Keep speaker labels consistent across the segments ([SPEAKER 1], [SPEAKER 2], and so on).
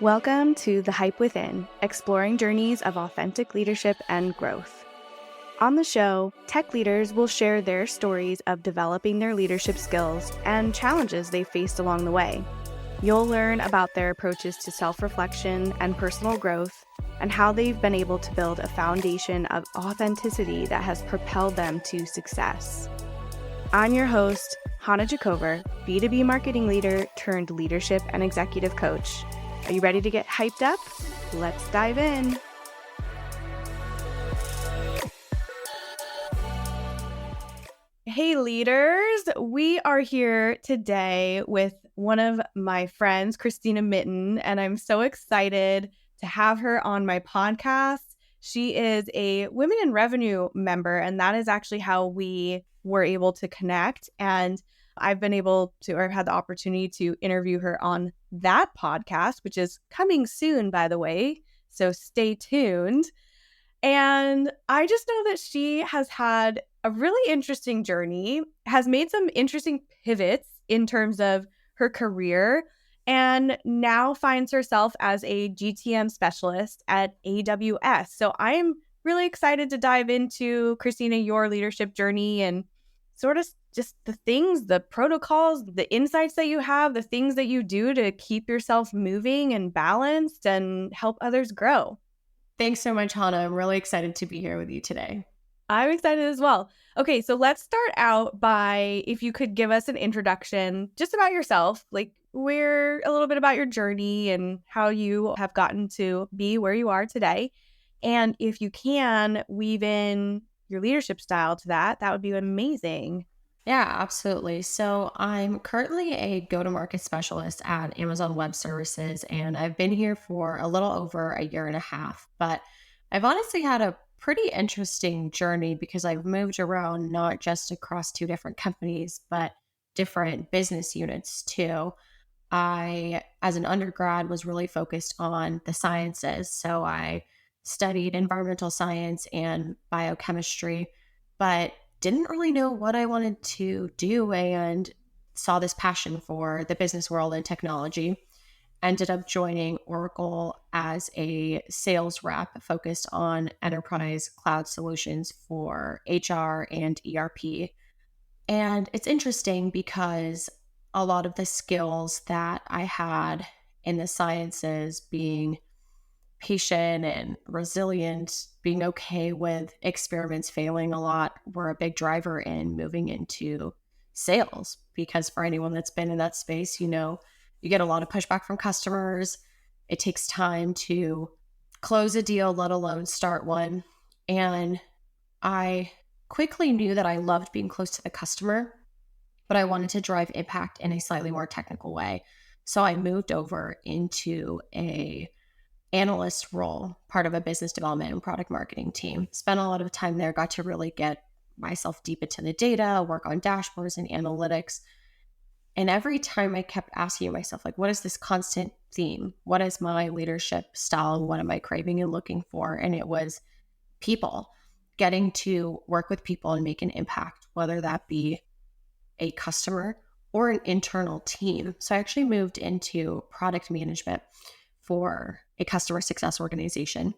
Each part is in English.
[SPEAKER 1] Welcome to The Hype Within, exploring journeys of authentic leadership and growth. On the show, tech leaders will share their stories of developing their leadership skills and challenges they faced along the way. You'll learn about their approaches to self-reflection and personal growth, and how they've been able to build a foundation of authenticity that has propelled them to success. I'm your host, Hana Jacover, B2B marketing leader turned leadership and executive coach. Are you ready to get hyped up? Let's dive in. Hey leaders, we are here today with one of my friends, Christina Mitine, and I'm so excited to have her on my podcast. She is a Women in Revenue member, and that is actually how we were able to connect. And I've been able to, or had the opportunity to interview her on that podcast, which is coming soon, by the way. So stay tuned. And I just know that she has had a really interesting journey, has made some interesting pivots in terms of her career, and now finds herself as a GTM specialist at AWS. So I'm really excited to dive into, Christina, your leadership journey and sort of just the things, the protocols, the insights that you have, the things that you do to keep yourself moving and balanced and help others grow.
[SPEAKER 2] Thanks so much, Hana. I'm really excited to be here with you today.
[SPEAKER 1] I'm excited as well. Okay, so let's start out by, if you could give us an introduction just about yourself, like a little bit about your journey and how you have gotten to be where you are today. And if you can weave in your leadership style to that, that would be amazing.
[SPEAKER 2] Yeah, absolutely. So I'm currently a go-to-market specialist at Amazon Web Services, and I've been here for a little over a year and a half. But I've honestly had a pretty interesting journey because I've moved around not just across two different companies, but different business units too. I, as an undergrad, was really focused on the sciences. So I studied environmental science and biochemistry, but didn't really know what I wanted to do and saw this passion for the business world and technology. Ended up joining Oracle as a sales rep focused on enterprise cloud solutions for HR and ERP. And it's interesting because a lot of the skills that I had in the sciences, being patient and resilient, being okay with experiments failing a lot, were a big driver in moving into sales. Because for anyone that's been in that space, you get a lot of pushback from customers. It takes time to close a deal, let alone start one. And I quickly knew that I loved being close to the customer, but I wanted to drive impact in a slightly more technical way. So I moved over into a analyst role, part of a business development and product marketing team. Spent a lot of time there, got to really get myself deep into the data, work on dashboards and analytics. And every time I kept asking myself, like, what is this constant theme? What is my leadership style? What am I craving and looking for? And it was people, getting to work with people and make an impact, whether that be a customer or an internal team. So I actually moved into product management for a customer success organization.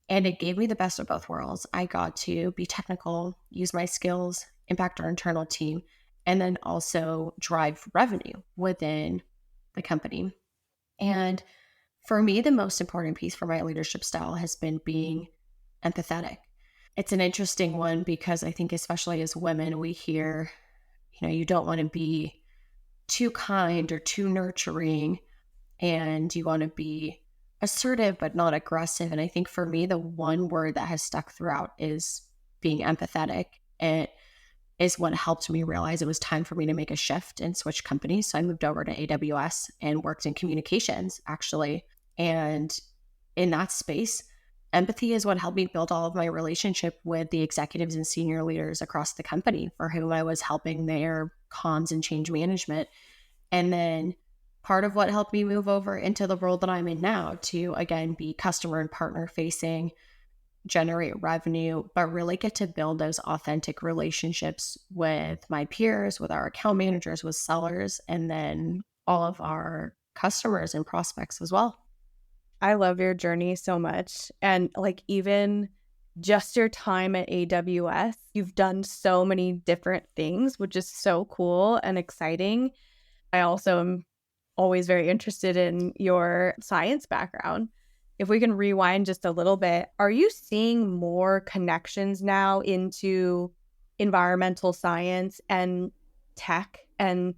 [SPEAKER 2] And it gave me the best of both worlds. I got to be technical, use my skills, impact our internal team, and then also drive revenue within the company. And for me, the most important piece for my leadership style has been being empathetic. It's an interesting one because I think, especially as women, we hear, you don't want to be too kind or too nurturing, and you want to be assertive but not aggressive. And I think for me, the one word that has stuck throughout is being empathetic. It is what helped me realize it was time for me to make a shift and switch companies. So I moved over to AWS and worked in communications, actually. And in that space, empathy is what helped me build all of my relationship with the executives and senior leaders across the company for whom I was helping their comms and change management. And then part of what helped me move over into the role that I'm in now to, again, be customer and partner facing, generate revenue, but really get to build those authentic relationships with my peers, with our account managers, with sellers, and then all of our customers and prospects as well.
[SPEAKER 1] I love your journey so much. And like even just your time at AWS, you've done so many different things, which is so cool and exciting. I also am always very interested in your science background. If we can rewind just a little bit, are you seeing more connections now into environmental science and tech and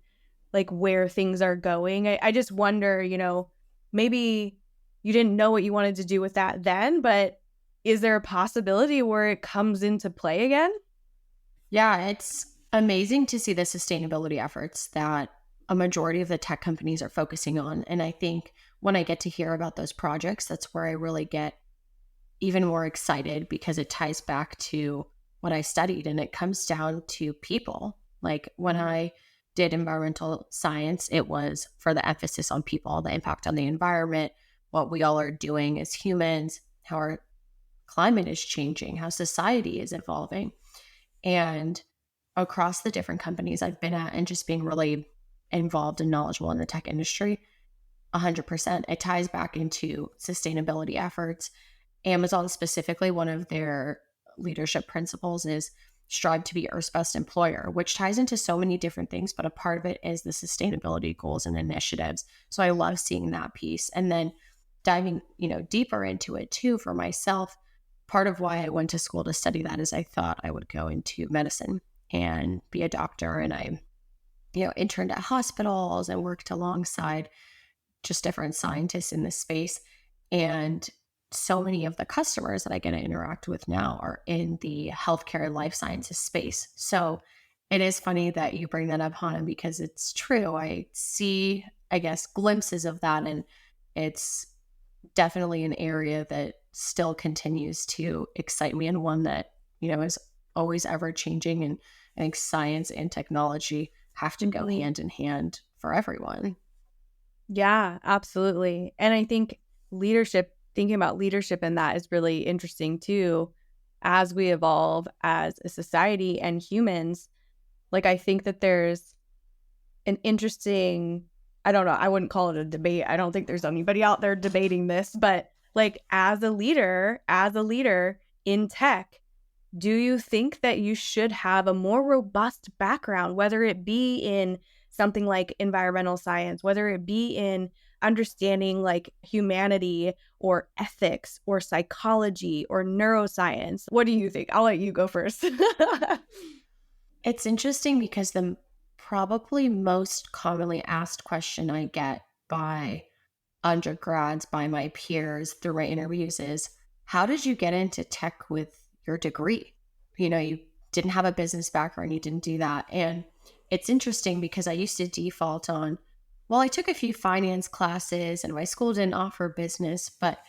[SPEAKER 1] like where things are going? I just wonder, maybe you didn't know what you wanted to do with that then, but is there a possibility where it comes into play again?
[SPEAKER 2] Yeah, it's amazing to see the sustainability efforts that a majority of the tech companies are focusing on. And I think when I get to hear about those projects, that's where I really get even more excited because it ties back to what I studied and it comes down to people. Like when I did environmental science, it was for the emphasis on people, the impact on the environment, what we all are doing as humans, how our climate is changing, how society is evolving. And across the different companies I've been at and just being really involved and knowledgeable in the tech industry, 100%. It ties back into sustainability efforts. Amazon specifically, one of their leadership principles is strive to be Earth's best employer, which ties into so many different things, but a part of it is the sustainability goals and initiatives. So I love seeing that piece. And then diving, deeper into it too for myself. Part of why I went to school to study that is I thought I would go into medicine and be a doctor. And I, interned at hospitals and worked alongside just different scientists in this space. And so many of the customers that I get to interact with now are in the healthcare and life sciences space. So it is funny that you bring that up, Hannah, because it's true. I see, I guess, glimpses of that. And it's definitely an area that still continues to excite me and one that, is always ever changing. And I think science and technology have to go hand in hand for everyone.
[SPEAKER 1] Yeah, absolutely. And I think thinking about leadership in that is really interesting too. As we evolve as a society and humans, like I think that there's an interesting, I don't know, I wouldn't call it a debate. I don't think there's anybody out there debating this, but like as a leader in tech, do you think that you should have a more robust background, whether it be in something like environmental science, whether it be in understanding like humanity or ethics or psychology or neuroscience? What do you think? I'll let you go first.
[SPEAKER 2] It's interesting because the probably most commonly asked question I get by undergrads, by my peers through my interviews is, how did you get into tech with your degree? You didn't have a business background, you didn't do that. And it's interesting because I used to default on, well, I took a few finance classes and my school didn't offer business, but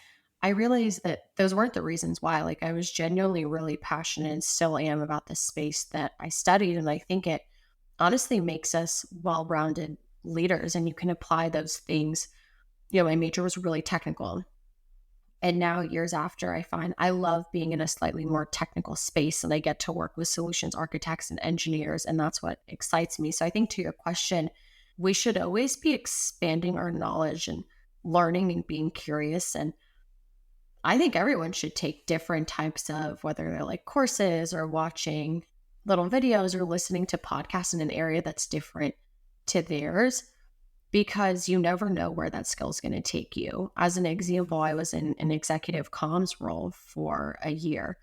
[SPEAKER 2] I realized that those weren't the reasons why. Like I was genuinely really passionate and still am about the space that I studied. And I think it honestly makes us well-rounded leaders and you can apply those things. My major was really technical. And now, years after, I find I love being in a slightly more technical space and I get to work with solutions architects and engineers. And that's what excites me. So, I think to your question, we should always be expanding our knowledge and learning and being curious. And I think everyone should take different types of, whether they're like courses or watching little videos or listening to podcasts in an area that's different to theirs because you never know where that skill is going to take you. As an example, I was in an executive comms role for a year.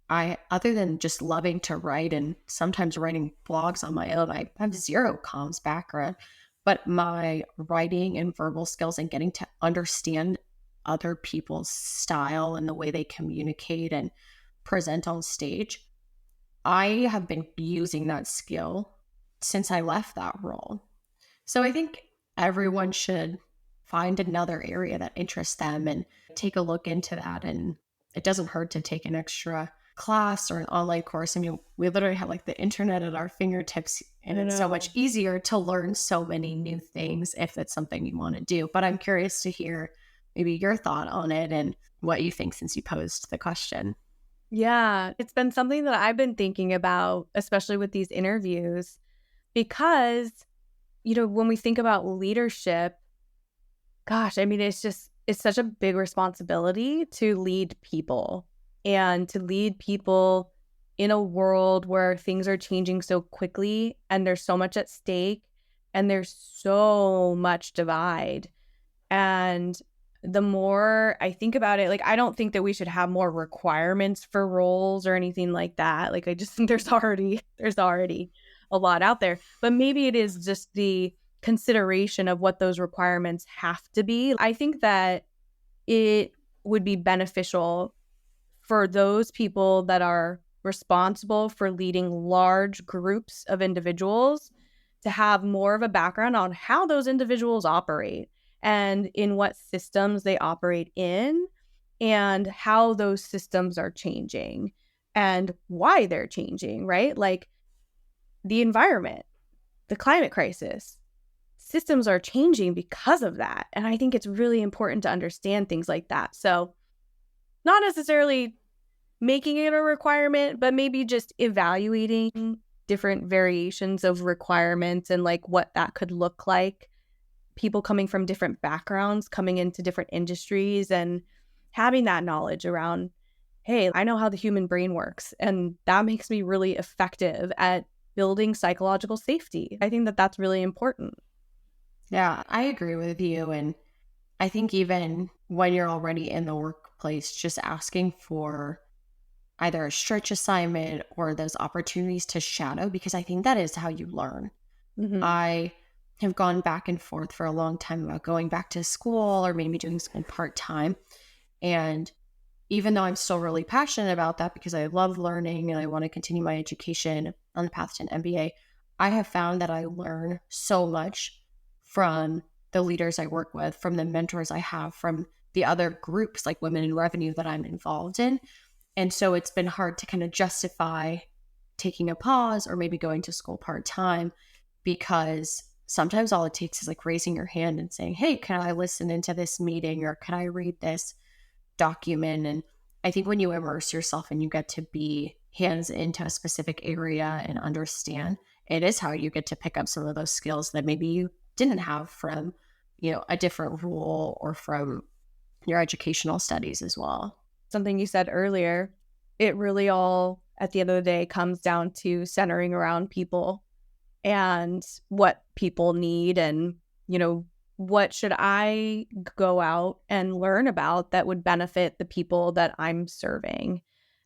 [SPEAKER 2] Other than just loving to write and sometimes writing blogs on my own, I have zero comms background, but my writing and verbal skills and getting to understand other people's style and the way they communicate and present on stage, I have been using that skill since I left that role. So I think everyone should find another area that interests them and take a look into that. And it doesn't hurt to take an extra class or an online course. I mean, we literally have like the internet at our fingertips, and
[SPEAKER 1] I
[SPEAKER 2] it's so much
[SPEAKER 1] know.
[SPEAKER 2] easier to learn so many new things if it's something you want to do. But I'm curious to hear maybe your thought on it and what you think since you posed the question.
[SPEAKER 1] Yeah, it's been something that I've been thinking about, especially with these interviews, because, when we think about leadership, gosh, I mean, it's such a big responsibility to lead people and to lead people in a world where things are changing so quickly and there's so much at stake and there's so much divide. And the more I think about it, like, I don't think that we should have more requirements for roles or anything like that. Like, I just think there's already a lot out there. But maybe it is just the consideration of what those requirements have to be. I think that it would be beneficial for those people that are responsible for leading large groups of individuals to have more of a background on how those individuals operate and in what systems they operate in and how those systems are changing and why they're changing, right? Like the environment, the climate crisis, systems are changing because of that. And I think it's really important to understand things like that. So, not necessarily making it a requirement, but maybe just evaluating different variations of requirements and like what that could look like. People coming from different backgrounds, coming into different industries, and having that knowledge around, hey, I know how the human brain works, and that makes me really effective at building psychological safety. I think that that's really important.
[SPEAKER 2] Yeah, I agree with you. And I think even when you're already in the workplace, just asking for either a stretch assignment or those opportunities to shadow, because I think that is how you learn.
[SPEAKER 1] Hmm.
[SPEAKER 2] I have gone back and forth for a long time about going back to school or maybe doing something part time. And even though I'm still really passionate about that because I love learning and I want to continue my education on the path to an MBA, I have found that I learn so much from the leaders I work with, from the mentors I have, from the other groups like Women in Revenue that I'm involved in. And so it's been hard to kind of justify taking a pause or maybe going to school part time because sometimes all it takes is like raising your hand and saying, hey, can I listen into this meeting or can I read this document? And I think when you immerse yourself and you get to be hands into a specific area and understand, it is how you get to pick up some of those skills that maybe you didn't have from, a different role or from your educational studies as well.
[SPEAKER 1] Something you said earlier, it really all, at the end of the day, comes down to centering around people and what people need and, what should I go out and learn about that would benefit the people that I'm serving?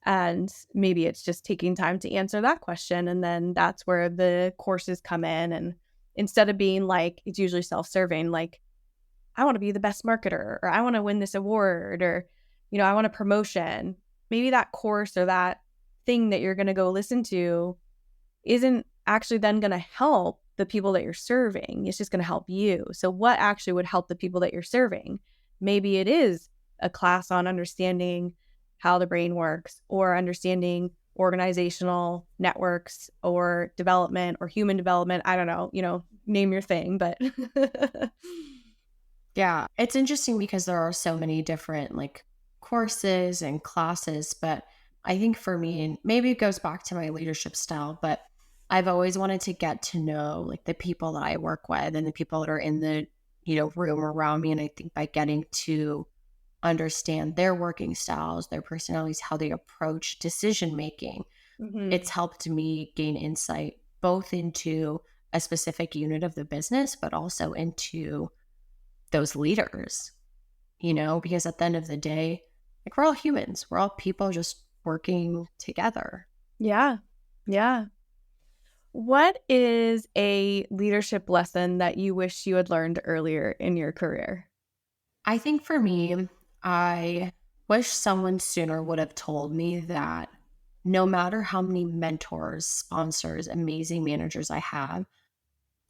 [SPEAKER 1] And maybe it's just taking time to answer that question. And then that's where the courses come in. And instead of being like, it's usually self serving, like, I want to be the best marketer or I want to win this award or, I want a promotion. Maybe that course or that thing that you're going to go listen to isn't actually then going to help the people that you're serving. It's just going to help you. So what actually would help the people that you're serving? Maybe it is a class on understanding how the brain works or understanding organizational networks or development or human development. I don't know, name your thing, but
[SPEAKER 2] Yeah, it's interesting because there are so many different like courses and classes, but I think for me, and maybe it goes back to my leadership style, but I've always wanted to get to know like the people that I work with and the people that are in the, room around me. And I think by getting to understand their working styles, their personalities, how they approach decision making, it's
[SPEAKER 1] Mhm.
[SPEAKER 2] helped me gain insight both into a specific unit of the business, but also into those leaders, because at the end of the day, like we're all humans, we're all people just working together.
[SPEAKER 1] Yeah. Yeah. What is a leadership lesson that you wish you had learned earlier in your career?
[SPEAKER 2] I think for me, I wish someone sooner would have told me that no matter how many mentors, sponsors, amazing managers I have,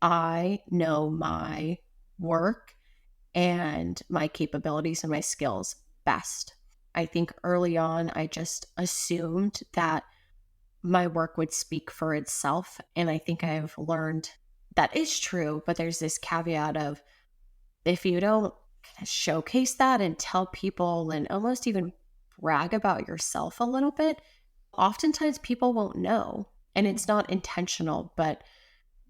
[SPEAKER 2] I know my work and my capabilities and my skills best. I think early on, I just assumed that my work would speak for itself. And I think I've learned that is true, but there's this caveat of if you don't kind of showcase that and tell people and almost even brag about yourself a little bit, oftentimes people won't know. And it's not intentional, but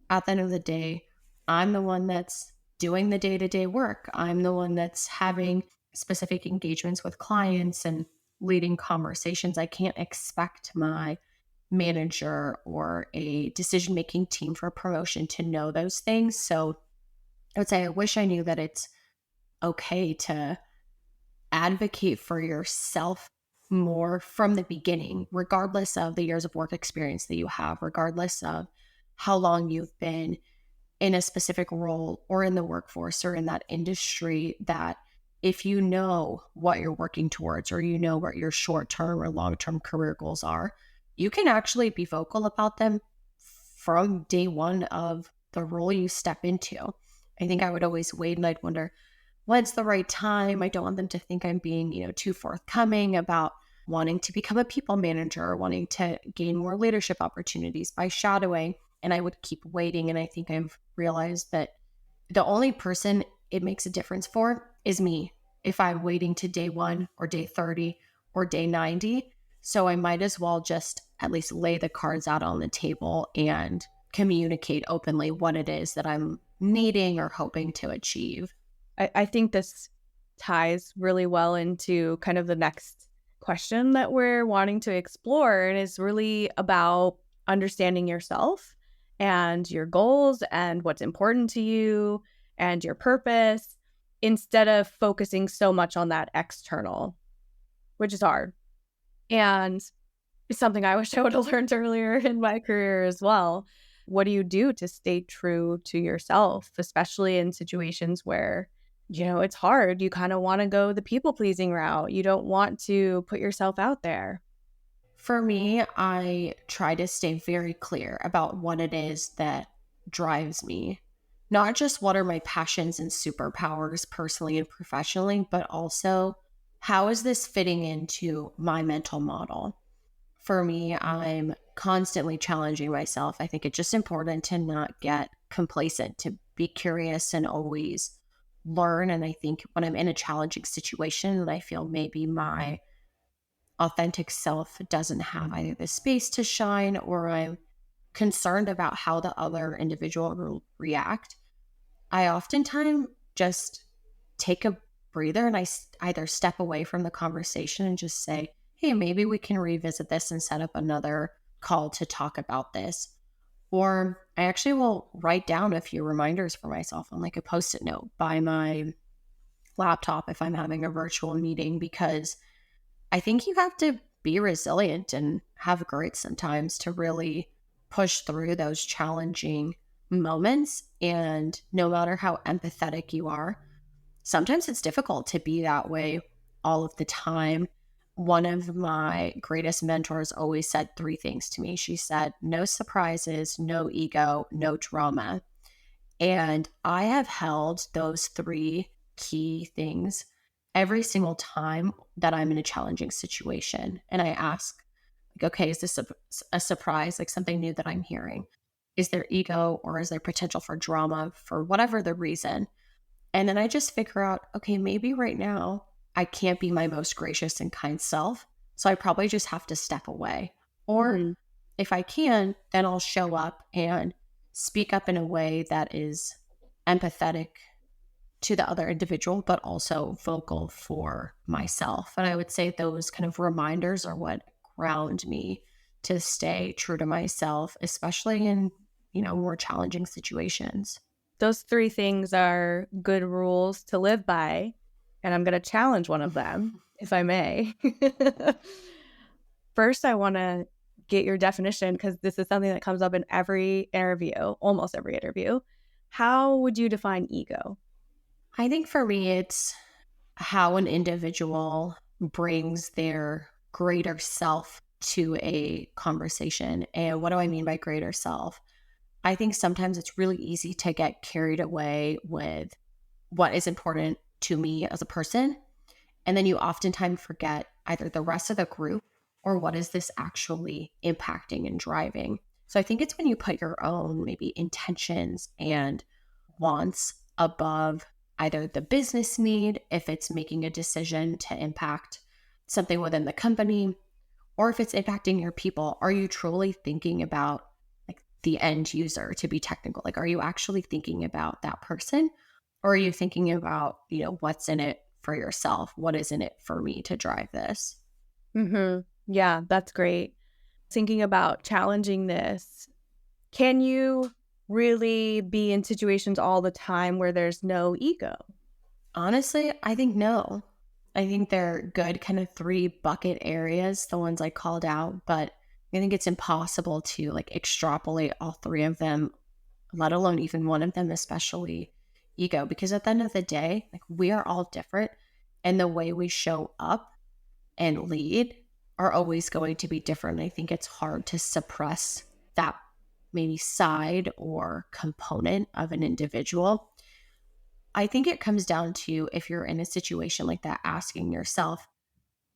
[SPEAKER 2] at the end of the day, I'm the one that's doing the day to day work. I'm the one that's having specific engagements with clients and leading conversations, I can't expect my manager or a decision making team for promotion to know those things. So I would say I wish I knew that it's okay to advocate for yourself more from the beginning, regardless of the years of work experience that you have, regardless of how long you've been in a specific role or in the workforce or in that industry, that if you know what you're working towards or you know what your short term or long term career goals are, you can actually be vocal about them from day one of the role you step into. I think I would always wait and I'd wonder, when's the right time? I don't want them to think I'm being, too forthcoming about wanting to become a people manager or wanting to gain more leadership opportunities by shadowing. And I would keep waiting. And I think I've realized that the only person it makes a difference for is me. If I'm waiting to day one or day 30 or day 90. So I might as well just at least lay the cards out on the table and communicate openly what it is that I'm needing or hoping to achieve.
[SPEAKER 1] I think this ties really well into kind of the next question that we're wanting to explore, and is really about understanding yourself and your goals and what's important to you and your purpose, instead of focusing so much on that external, which is hard. And it's something I wish I would have learned earlier in my career as well. What do you do to stay true to yourself, especially in situations where, it's hard? You kind of want to go the people pleasing route. You don't want to put yourself out there.
[SPEAKER 2] For me, I try to stay very clear about what it is that drives me. Not just what are my passions and superpowers personally and professionally, but also how is this fitting into my mental model? For me, I'm constantly challenging myself. I think it's just important to not get complacent, to be curious and always learn. And I think when I'm in a challenging situation and I feel maybe my authentic self doesn't have either the space to shine or I'm concerned about how the other individual will react, I oftentimes just take a breather and either step away from the conversation and just say, hey, maybe we can revisit this and set up another call to talk about this. Or I actually will write down a few reminders for myself on like a post-it note by my laptop if I'm having a virtual meeting, because I think you have to be resilient and have grit sometimes to really push through those challenging moments. And no matter how empathetic you are, sometimes it's difficult to be that way all of the time. One of my greatest mentors always said three things to me. She said, no surprises, no ego, no drama. And I have held those three key things every single time that I'm in a challenging situation. And I ask, like, okay, is this a surprise, like something new that I'm hearing? Is there ego or is there potential for drama for whatever the reason? And then I just figure out, okay, maybe right now I can't be my most gracious and kind self. So I probably just have to step away. Or
[SPEAKER 1] Mhm.
[SPEAKER 2] if I can, then I'll show up and speak up in a way that is empathetic to the other individual, but also vocal for myself. And I would say those kind of reminders are what ground me to stay true to myself, especially in, more challenging situations.
[SPEAKER 1] Those three things are good rules to live by, and I'm going to challenge one of them, if I may. First, I want to get your definition, because this is something that comes up in every interview, almost every interview. How would you define ego?
[SPEAKER 2] I think for me, it's how an individual brings their greater self to a conversation. And what do I mean by greater self? I think sometimes it's really easy to get carried away with what is important to me as a person. And then you oftentimes forget either the rest of the group or what is this actually impacting and driving. So I think it's when you put your own maybe intentions and wants above either the business need, if it's making a decision to impact something within the company, or if it's impacting your people. Are you truly thinking about like the end user, to be technical? Like, are you actually thinking about that person? Or are you thinking about, what's in it for yourself. What is in it for me to drive this?
[SPEAKER 1] Yeah, that's great. Thinking about challenging this, can you really be in situations all the time where there's no ego?
[SPEAKER 2] Honestly, I think no. I think they're good kind of three bucket areas, the ones I called out, but I think it's impossible to like extrapolate all three of them, let alone even one of them, especially ego, because at the end of the day, like we are all different and the way we show up and lead are always going to be different. I think it's hard to suppress that maybe side or component of an individual. I think it comes down to if you're in a situation like that, asking yourself,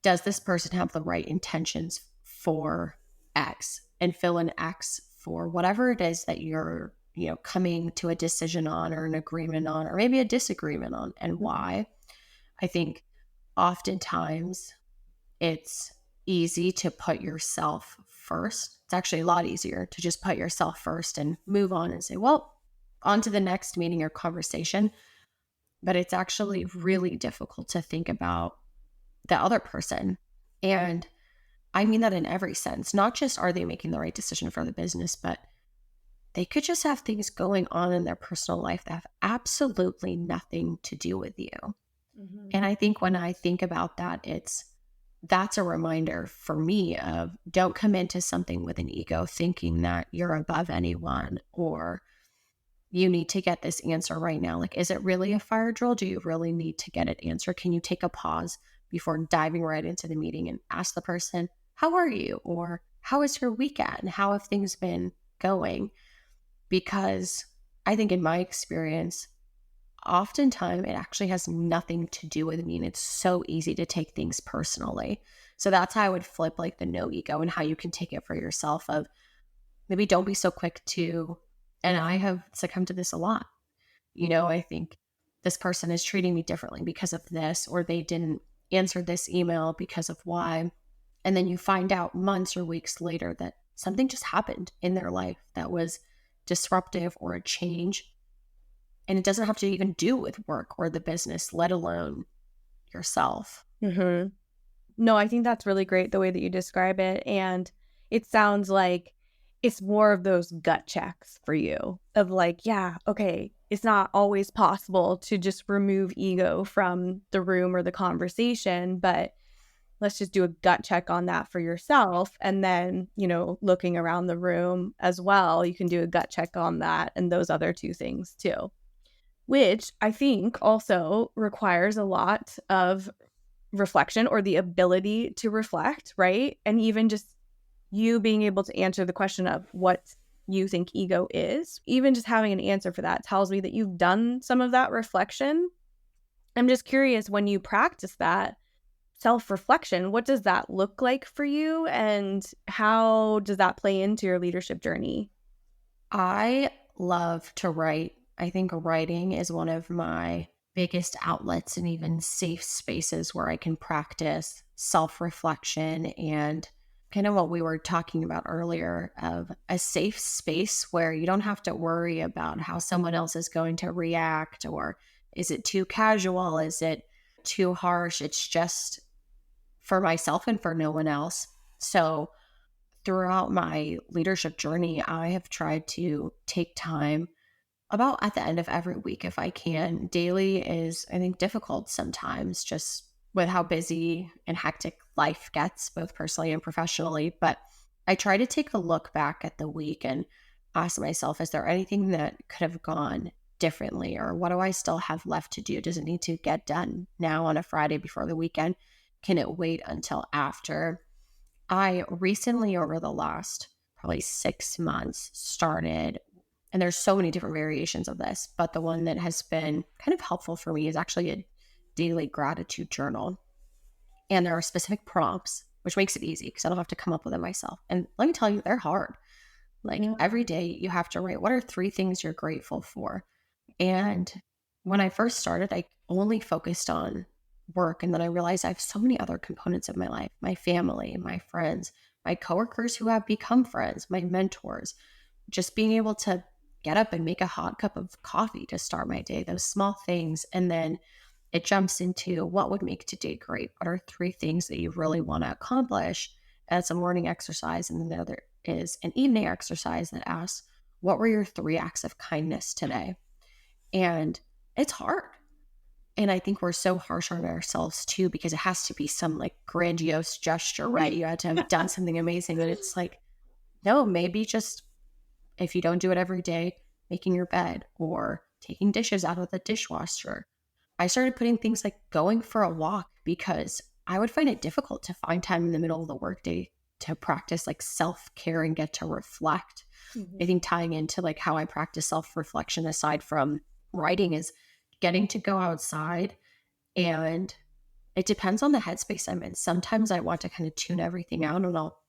[SPEAKER 2] does this person have the right intentions for X? And fill in X for whatever it is that you're, coming to a decision on or an agreement on, or maybe a disagreement on, and why. I think oftentimes it's easy to put yourself first. It's actually a lot easier to just put yourself first and move on and say, well, on to the next meeting or conversation. But it's actually really difficult to think about the other person. And I mean that in every sense, not just are they making the right decision for the business, but they could just have things going on in their personal life that have absolutely nothing to do with you.
[SPEAKER 1] Mhm.
[SPEAKER 2] And I think when I think about that, that's a reminder for me of don't come into something with an ego thinking that you're above anyone or you need to get this answer right now. Like, is it really a fire drill? Do you really need to get it answered? Can you take a pause before diving right into the meeting and ask the person, how are you? Or how was your weekend? How have things been going? Because I think in my experience, oftentimes it actually has nothing to do with me. And it's so easy to take things personally. So that's how I would flip like the no ego and how you can take it for yourself of maybe don't be so quick to, and I have succumbed to this a lot. I think this person is treating me differently because of this, or they didn't answer this email because of why. And then you find out months or weeks later that something just happened in their life that was disruptive or a change. And it doesn't have to even do with work or the business, let alone yourself.
[SPEAKER 1] Mhm. No, I think that's really great the way that you describe it, and it sounds like it's more of those gut checks for you of like, yeah, okay, it's not always possible to just remove ego from the room or the conversation, but let's just do a gut check on that for yourself, and then, looking around the room as well, you can do a gut check on that and those other 2 things too, which I think also requires a lot of reflection or the ability to reflect, right? And even just you being able to answer the question of what you think ego is, even just having an answer for that tells me that you've done some of that reflection. I'm just curious, when you practice that self reflection, what does that look like for you? And how does that play into your leadership journey?
[SPEAKER 2] I love to write. I think writing is one of my biggest outlets and even safe spaces where I can practice self reflection and kind of what we were talking about earlier of a safe space where you don't have to worry about how someone else is going to react or is it too casual? Is it too harsh? It's just for myself and for no one else. So, throughout my leadership journey, I have tried to take time about at the end of every week if I can. Daily is, I think, difficult sometimes just with how busy and hectic life gets, both personally and professionally. But I try to take a look back at the week and ask myself, is there anything that could have gone differently? Or what do I still have left to do? Does it need to get done now on a Friday before the weekend? Can it wait until after? I recently, over the last probably 6 months, started, and there's so many different variations of this, but the one that has been kind of helpful for me is actually a daily gratitude journal. And there are specific prompts, which makes it easy because I don't have to come up with it myself. And let me tell you, they're hard. Like
[SPEAKER 1] Yeah.
[SPEAKER 2] every day, you have to write what are 3 things you're grateful for. And when I first started, I only focused on work. And then I realized I have so many other components of my life, my family, my friends, my coworkers who have become friends, my mentors, just being able to get up and make a hot cup of coffee to start my day, those small things. And then it jumps into what would make today great. What are three things that you really want to accomplish? That's a morning exercise. And then the other is an evening exercise that asks, what were your three acts of kindness today? And it's hard. And I think we're so harsh on ourselves too, because it has to be some like grandiose gesture, right? You had to have done something amazing. But it's like, no, maybe just if you don't do it every day, making your bed or taking dishes out of the dishwasher. I started putting things like going for a walk because I would find it difficult to find time in the middle of the workday to practice like self-care and get to reflect. I think tying into like how I practice self-reflection aside from writing is getting to go outside, and it depends on the headspace I'm in. Sometimes I want to kind of tune everything out and I'll,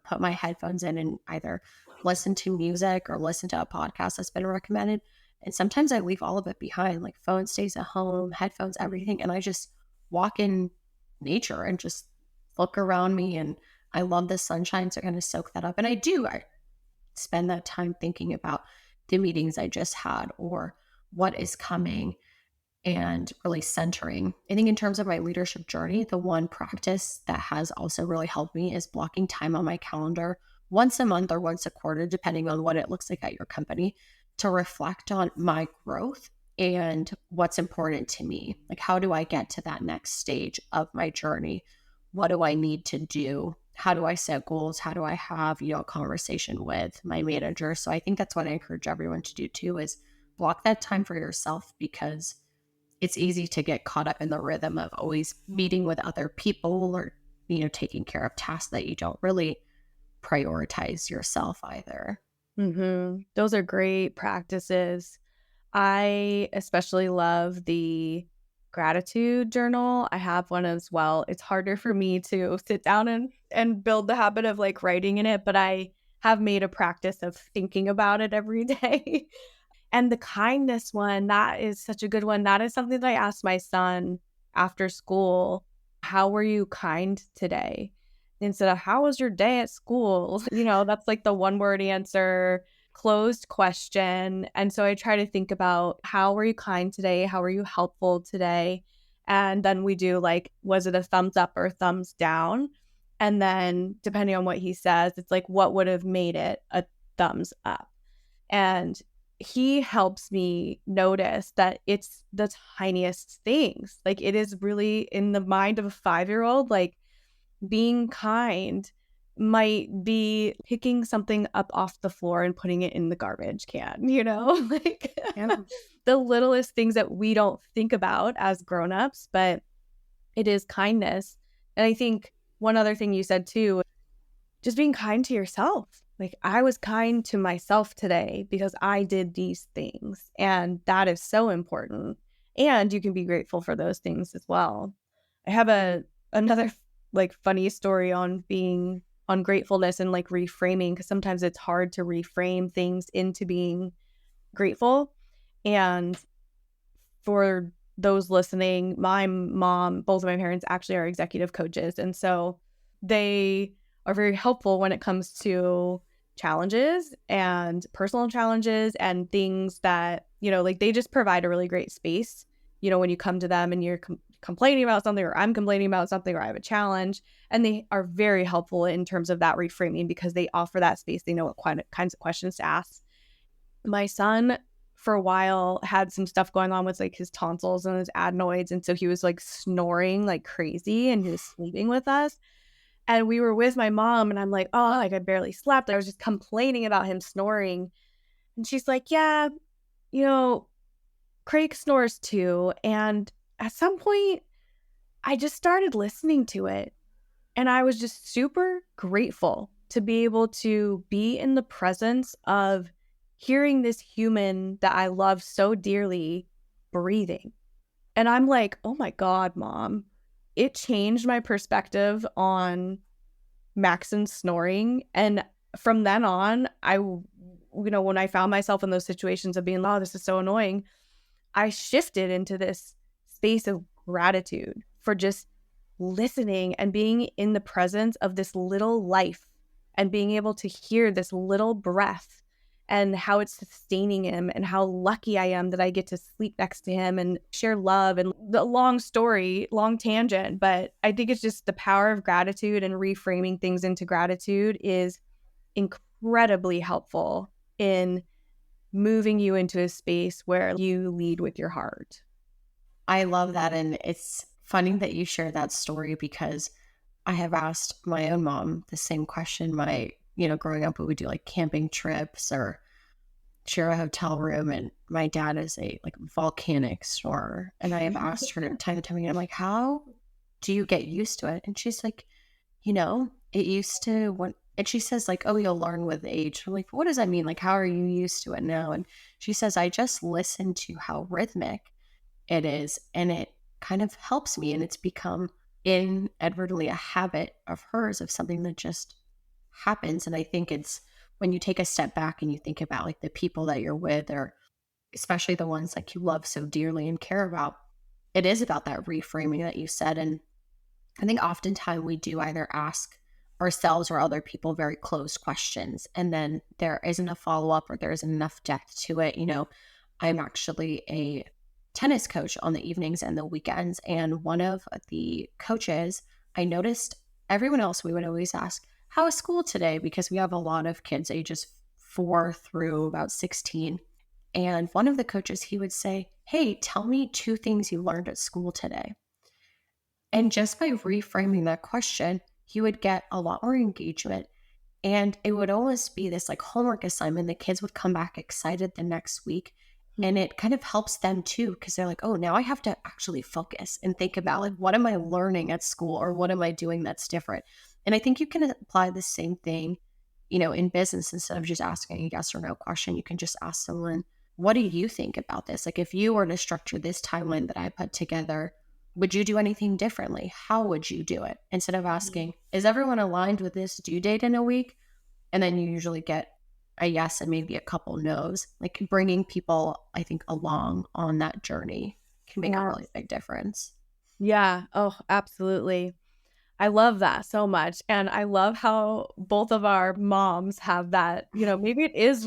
[SPEAKER 2] put my headphones in and either listen to music or listen to a podcast that's been recommended. And sometimes I leave all of it behind, like phone stays at home, headphones, everything. And I just walk in nature and just look around me. And I love the sunshine. So I kind of soak that up. And I spend that time thinking about the meetings I just had or what is coming and really centering. I think in terms of my leadership journey, the one practice that has also really helped me is blocking time on my calendar once a month or once a quarter, depending on what it looks like at your company, to reflect on my growth and what's important to me. Like, how do I get to that next stage of my journey? What do I need to do? How do I set goals? How do I have, a conversation with my manager? So I think that's what I encourage everyone to do too, is block that time for yourself, because it's easy to get caught up in the rhythm of always meeting with other people or, taking care of tasks that you don't really prioritize yourself either.
[SPEAKER 1] Those are great practices. I especially love the gratitude journal. I have one as well. It's harder for me to sit down and build the habit of like writing in it, but I have made a practice of thinking about it every day. And the kindness one, that is such a good one. That is something that I asked my son after school. How were you kind today? Instead of how was your day at school? That's like the one word answer, closed question. And so I try to think about how were you kind today? How were you helpful today? And then we do like, was it a thumbs up or thumbs down? And then depending on what he says, it's like, what would have made it a thumbs up? And he helps me notice that it's the tiniest things. Like, it is really in the mind of a 5-year-old, like being kind might be picking something up off the floor and putting it in the garbage can, like
[SPEAKER 2] Yeah.
[SPEAKER 1] the littlest things that we don't think about as grown-ups, but it is kindness. And I think one other thing you said too, just being kind to yourself. Like, I was kind to myself today because I did these things, and that is so important. And you can be grateful for those things as well. I have another like funny story on being on gratefulness and like reframing, because sometimes it's hard to reframe things into being grateful. And for those listening, my mom, both of my parents actually are executive coaches. And so they are very helpful when it comes to challenges and personal challenges and things that, like they just provide a really great space, when you come to them and you're complaining about something, or I'm complaining about something, or I have a challenge. And they are very helpful in terms of that reframing, because they offer that space. They know what kinds of questions to ask. My son, for a while, had some stuff going on with like his tonsils and his adenoids. And so he was like snoring like crazy, and he was sleeping with us. And we were with my mom, and I'm like, oh, like I barely slept. I was just complaining about him snoring. And she's like, yeah, you know, Craig snores too. And at some point, I just started listening to it. And I was just super grateful to be able to be in the presence of hearing this human that I love so dearly breathing. And I'm like, oh my God, Mom, it changed my perspective on Maxon snoring. And from then on, when I found myself in those situations of being, oh, this is so annoying, I shifted into this space of gratitude for just listening and being in the presence of this little life and being able to hear this little breath and how it's sustaining him and how lucky I am that I get to sleep next to him and share love and the long story, long tangent. But I think it's just the power of gratitude and reframing things into gratitude is incredibly helpful in moving you into a space where you lead with your heart.
[SPEAKER 2] I love that. And it's funny that you share that story because I have asked my own mom the same question. Growing up, we would do like camping trips or share a hotel room. And my dad is a like volcanic snorer. And I have asked her time and time again, I'm like, how do you get used to it? And she's like, it used to when, and she says like, oh, you'll learn with age. I'm like, what does that mean? Like, how are you used to it now? And she says, I just listen to how rhythmic it is. And it kind of helps me. And it's become inadvertently a habit of hers of something that just happens. And I think it's when you take a step back and you think about like the people that you're with, or especially the ones like you love so dearly and care about, it is about that reframing that you said. And I think oftentimes we do either ask ourselves or other people very closed questions, and then there isn't a follow up or there isn't enough depth to it. I'm actually a tennis coach on the evenings and the weekends. And one of the coaches, I noticed everyone else, we would always ask, how is school today? Because we have a lot of kids ages 4 through about 16. And one of the coaches, he would say, hey, tell me 2 things you learned at school today. And just by reframing that question, he would get a lot more engagement. And it would almost be this like homework assignment. The kids would come back excited the next week. And it kind of helps them too, because they're like, oh, now I have to actually focus and think about like, what am I learning at school or what am I doing that's different? And I think you can apply the same thing, in business. Instead of just asking a yes or no question, you can just ask someone, what do you think about this? Like if you were to structure this timeline that I put together, would you do anything differently? How would you do it? Instead of asking, is everyone aligned with this due date in a week? And then you usually get a yes and maybe a couple no's. Like bringing people, I think, along on that journey can make a really big difference.
[SPEAKER 1] Yeah. Oh, absolutely. I love that so much. And I love how both of our moms have that, maybe it is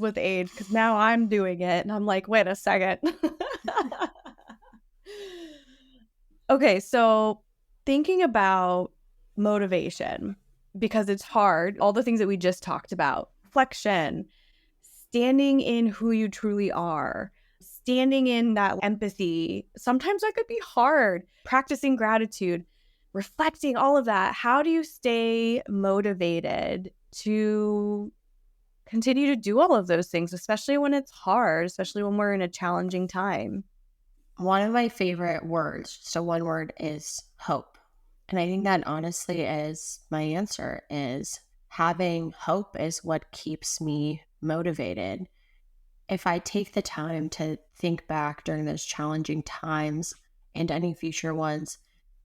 [SPEAKER 1] with age because now I'm doing it and I'm like, wait a second. Okay, so thinking about motivation, because it's hard, all the things that we just talked about, reflection, standing in who you truly are, standing in that empathy, sometimes that could be hard. Practicing gratitude, reflecting, all of that. How do you stay motivated to continue to do all of those things, especially when it's hard, especially when we're in a challenging time?
[SPEAKER 2] One of my favorite words, so one word, is hope. And I think that honestly is my answer, is having hope is what keeps me motivated. If I take the time to think back during those challenging times and any future ones,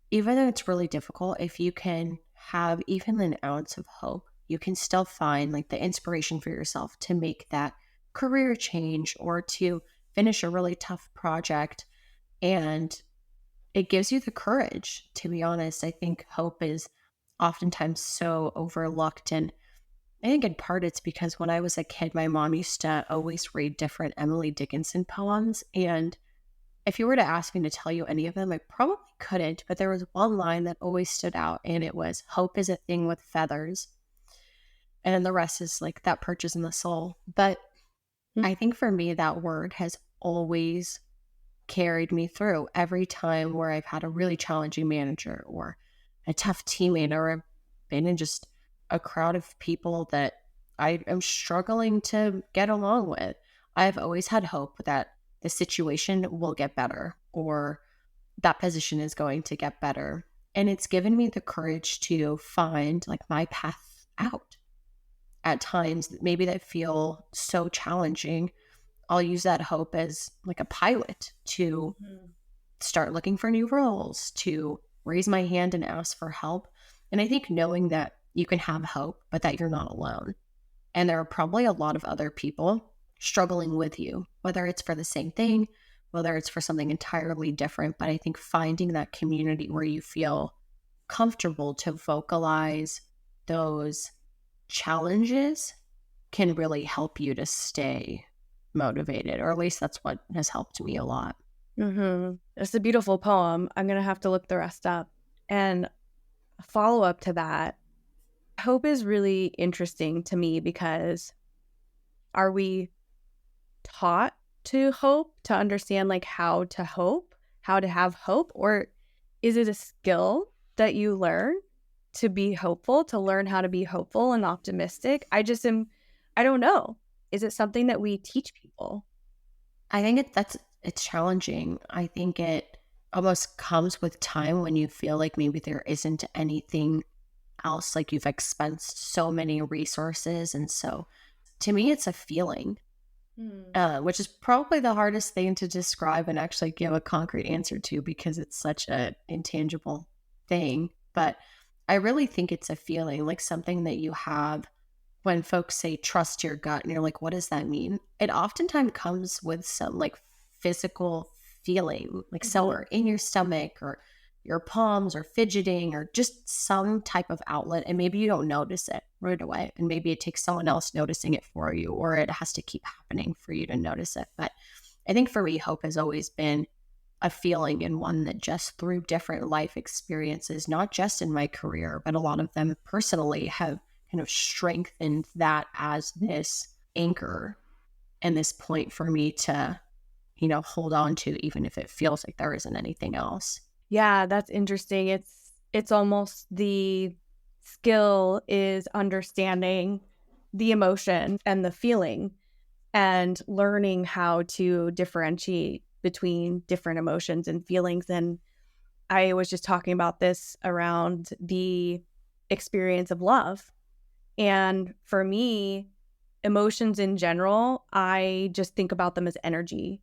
[SPEAKER 2] even though it's really difficult, if you can have even an ounce of hope, you can still find like the inspiration for yourself to make that career change or to finish a really tough project. And it gives you the courage, to be honest. I think hope is oftentimes so overlooked. And I think in part it's because when I was a kid, my mom used to always read different Emily Dickinson poems. And if you were to ask me to tell you any of them, I probably couldn't. But there was one line that always stood out, and it was, hope is a thing with feathers. And then the rest is like that perches in the soul. But
[SPEAKER 1] Mm.
[SPEAKER 2] I think for me, that word has always carried me through every time where I've had a really challenging manager or a tough teammate, or I've been in just a crowd of people that I am struggling to get along with. I've always had hope that the situation will get better or that position is going to get better. And it's given me the courage to find like my path out at times, maybe that feel so challenging. I'll use that hope as like a pilot to start looking for new roles, to raise my hand and ask for help. And I think knowing that you can have hope, but that you're not alone. And there are probably a lot of other people struggling with you, whether it's for the same thing, whether it's for something entirely different. But I think finding that community where you feel comfortable to vocalize those challenges can really help you to stay motivated, or at least that's what has helped me a lot.
[SPEAKER 1] It's a beautiful poem. I'm gonna have to look the rest up. And a follow-up to that, hope is really interesting to me because are we taught to hope, to understand, like, how to hope, how to have hope? Or is it a skill that you learn to be hopeful, to learn how to be hopeful and optimistic? I don't know. Is it something that we teach people?
[SPEAKER 2] I think it's challenging. I think it almost comes with time when you feel like maybe there isn't anything else, like you've expensed so many resources. And so to me, it's a feeling,
[SPEAKER 1] Mm.
[SPEAKER 2] which is probably the hardest thing to describe and actually give a concrete answer to because it's such a intangible thing. But I really think it's a feeling, like something that you have when folks say trust your gut and you're like, what does that mean? It oftentimes comes with some like physical feeling, like
[SPEAKER 1] Mhm.
[SPEAKER 2] somewhere in your stomach or your palms or fidgeting or just some type of outlet. And maybe you don't notice it right away. And maybe it takes someone else noticing it for you, or it has to keep happening for you to notice it. But I think for me, hope has always been a feeling, and one that just through different life experiences, not just in my career, but a lot of them personally, have kind of strengthened that as this anchor and this point for me to, hold on to, even if it feels like there isn't anything else.
[SPEAKER 1] Yeah, that's interesting. It's almost the skill is understanding the emotion and the feeling and learning how to differentiate between different emotions and feelings. And I was just talking about this around the experience of love. And for me, emotions in general, I just think about them as energy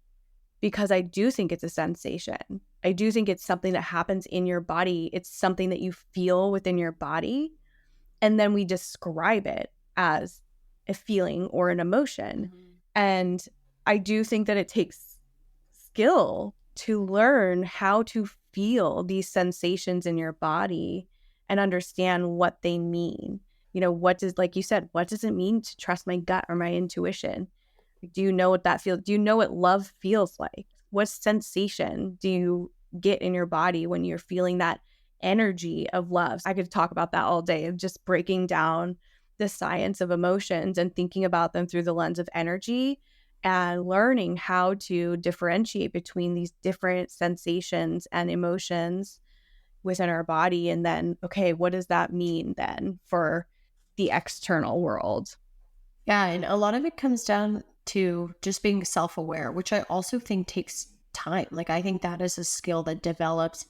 [SPEAKER 1] because I do think it's a sensation. I do think it's something that happens in your body. It's something that you feel within your body. And then we describe it as a feeling or an emotion.
[SPEAKER 2] Mhm.
[SPEAKER 1] And I do think that it takes skill to learn how to feel these sensations in your body and understand what they mean. What does, like you said, what does it mean to trust my gut or my intuition? Do you know what that feels? Do you know what love feels like? What sensation do you get in your body when you're feeling that energy of love? I could talk about that all day of just breaking down the science of emotions and thinking about them through the lens of energy and learning how to differentiate between these different sensations and emotions within our body. And then, okay, what does that mean then for the external world?
[SPEAKER 2] Yeah, and a lot of it comes down to just being self-aware, which I also think takes time. Like I think that is a skill that develops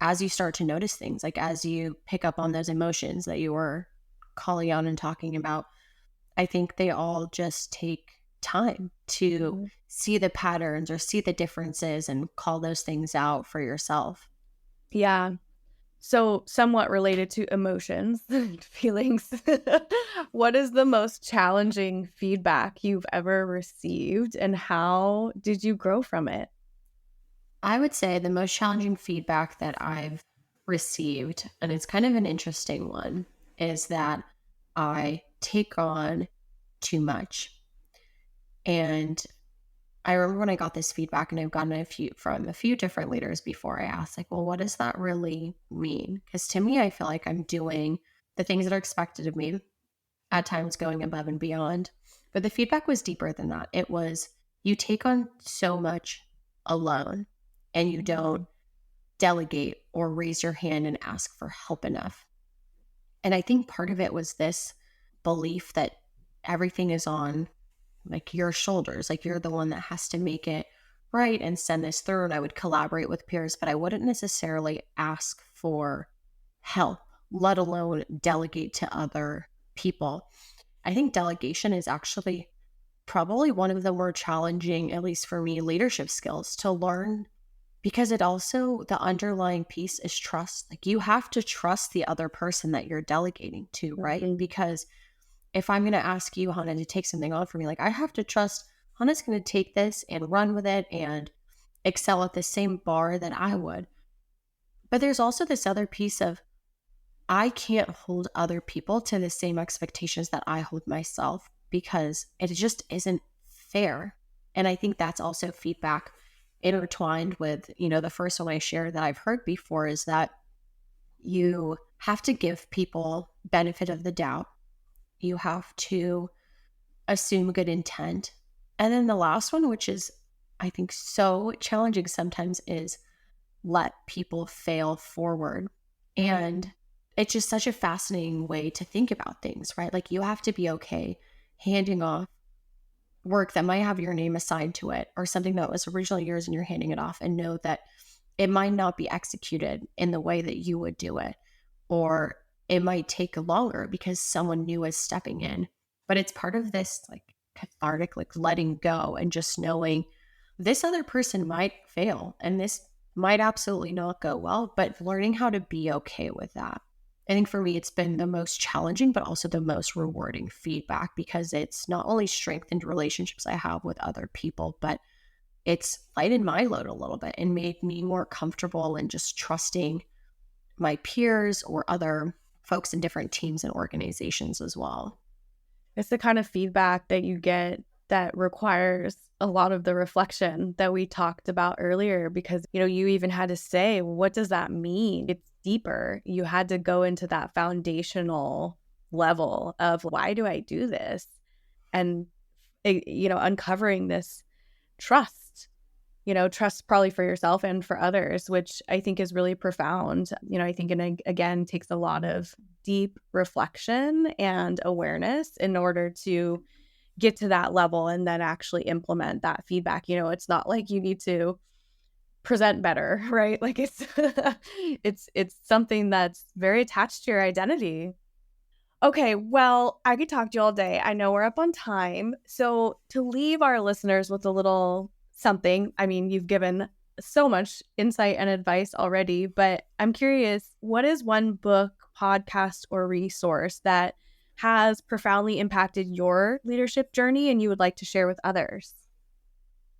[SPEAKER 2] as you start to notice things, like as you pick up on those emotions that you were calling out and talking about. I think they all just take time to
[SPEAKER 1] Mhm.
[SPEAKER 2] see the patterns or see the differences and call those things out for yourself.
[SPEAKER 1] Yeah. So, somewhat related to emotions and feelings, what is the most challenging feedback you've ever received, and how did you grow from it?
[SPEAKER 2] I would say the most challenging feedback that I've received, and it's kind of an interesting one, is that I take on too much. And I remember when I got this feedback, and I've gotten a few from a few different leaders before, I asked, like, well, what does that really mean? Because to me, I feel like I'm doing the things that are expected of me, at times going above and beyond. But the feedback was deeper than that. It was, you take on so much alone and you don't
[SPEAKER 1] Mhm.
[SPEAKER 2] delegate or raise your hand and ask for help enough. And I think part of it was this belief that everything is on like your shoulders, like you're the one that has to make it right and send this through. And I would collaborate with peers, but I wouldn't necessarily ask for help, let alone delegate to other people. I think delegation is actually probably one of the more challenging, at least for me, leadership skills to learn, because it also, the underlying piece is trust. Like you have to trust the other person that you're delegating to, right?
[SPEAKER 1] Mhm.
[SPEAKER 2] Because if I'm going to ask you, Hannah, to take something on for me, like I have to trust Hannah's going to take this and run with it and excel at the same bar that I would. But there's also this other piece of I can't hold other people to the same expectations that I hold myself. because it just isn't fair. And I think that's also feedback intertwined with, the first one I shared that I've heard before is that you have to give people benefit of the doubt. You have to assume good intent. And then the last one, which is, I think, so challenging sometimes, is let people fail forward. And it's just such a fascinating way to think about things, right? Like, you have to be okay handing off work that might have your name assigned to it or something that was originally yours and you're handing it off, and know that it might not be executed in the way that you would do it, or it might take longer because someone new is stepping in. But it's part of this like cathartic, like letting go and just knowing this other person might fail and this might absolutely not go well, but learning how to be okay with that. I think for me, it's been the most challenging, but also the most rewarding feedback, because it's not only strengthened relationships I have with other people, but it's lightened my load a little bit and made me more comfortable in just trusting my peers or other folks in different teams and organizations as well.
[SPEAKER 1] It's the kind of feedback that you get that requires a lot of the reflection that we talked about earlier, because, you even had to say, what does that mean? It's deeper. You had to go into that foundational level of, why do I do this? And, uncovering this trust, trust probably for yourself and for others, which I think is really profound. I think it again takes a lot of deep reflection and awareness in order to get to that level and then actually implement that feedback. It's not like you need to present better, right? Like it's it's something that's very attached to your identity. Okay, well, I could talk to you all day. I know we're up on time. So to leave our listeners with a little something, I mean, you've given so much insight and advice already, but I'm curious, what is one book, podcast, or resource that has profoundly impacted your leadership journey and you would like to share with others?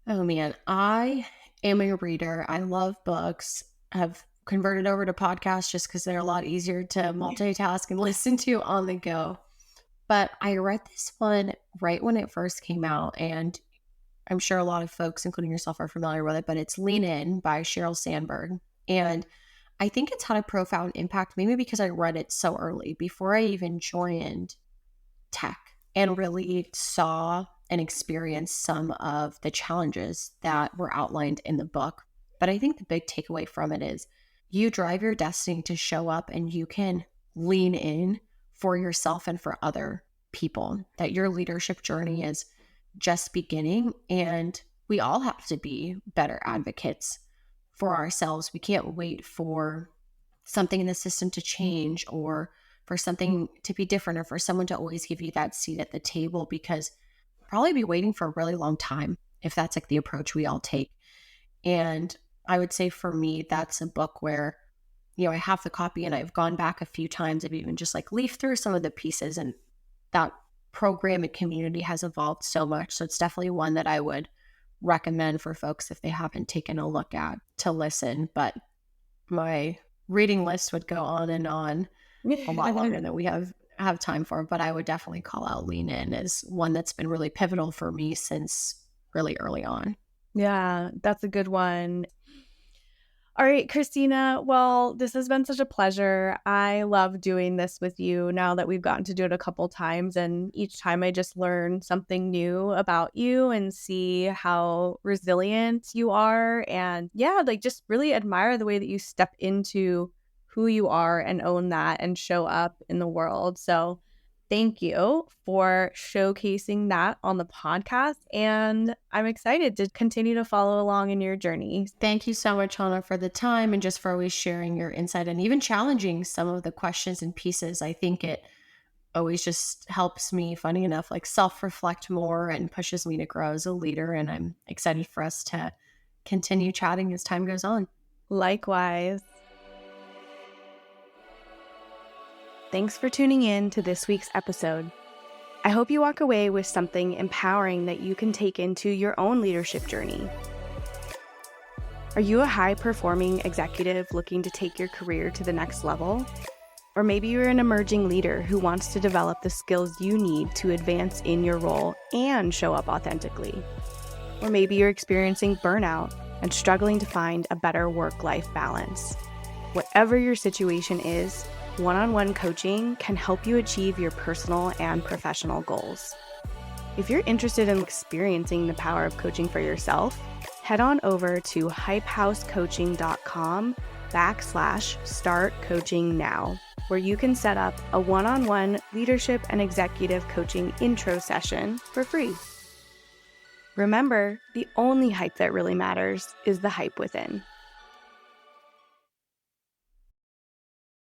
[SPEAKER 2] Oh man, I am a reader. I love books. I've converted over to podcasts just because they're a lot easier to multitask and listen to on the go. But I read this one right when it first came out, and I'm sure a lot of folks, including yourself, are familiar with it, but it's Lean In by Sheryl Sandberg. And I think it's had a profound impact, maybe because I read it so early, before I even joined tech, and really saw and experienced some of the challenges that were outlined in the book. But I think the big takeaway from it is you drive your destiny to show up, and you can lean in for yourself and for other people, that your leadership journey is just beginning, and we all have to be better advocates for ourselves. We can't wait for something in the system to change, or for something to be different, or for someone to always give you that seat at the table, because we'll probably be waiting for a really long time if that's like the approach we all take. And I would say for me, that's a book where, I have the copy and I've gone back a few times. I've even just like leafed through some of the pieces, and that program and community has evolved so much. So it's definitely one that I would recommend for folks if they haven't taken a look at, to listen. But my reading list would go on and on a lot longer than we have time for. But I would definitely call out Lean In as one that's been really pivotal for me since really early on.
[SPEAKER 1] Yeah, that's a good one. All right, Christina. Well, this has been such a pleasure. I love doing this with you now that we've gotten to do it a couple times. And each time I just learn something new about you and see how resilient you are. And yeah, like just really admire the way that you step into who you are and own that and show up in the world. So thank you for showcasing that on the podcast. And I'm excited to continue to follow along in your journey.
[SPEAKER 2] Thank you so much, Hana, for the time and just for always sharing your insight and even challenging some of the questions and pieces. I think it always just helps me, funny enough, like self-reflect more and pushes me to grow as a leader. And I'm excited for us to continue chatting as time goes on.
[SPEAKER 1] Likewise. Thanks for tuning in to this week's episode. I hope you walk away with something empowering that you can take into your own leadership journey. Are you a high-performing executive looking to take your career to the next level? Or maybe you're an emerging leader who wants to develop the skills you need to advance in your role and show up authentically. Or maybe you're experiencing burnout and struggling to find a better work-life balance. Whatever your situation is, one-on-one coaching can help you achieve your personal and professional goals. If you're interested in experiencing the power of coaching for yourself, head on over to hypehousecoaching.com/start coaching now, where you can set up a one-on-one leadership and executive coaching intro session for free. Remember, the only hype that really matters is the hype within.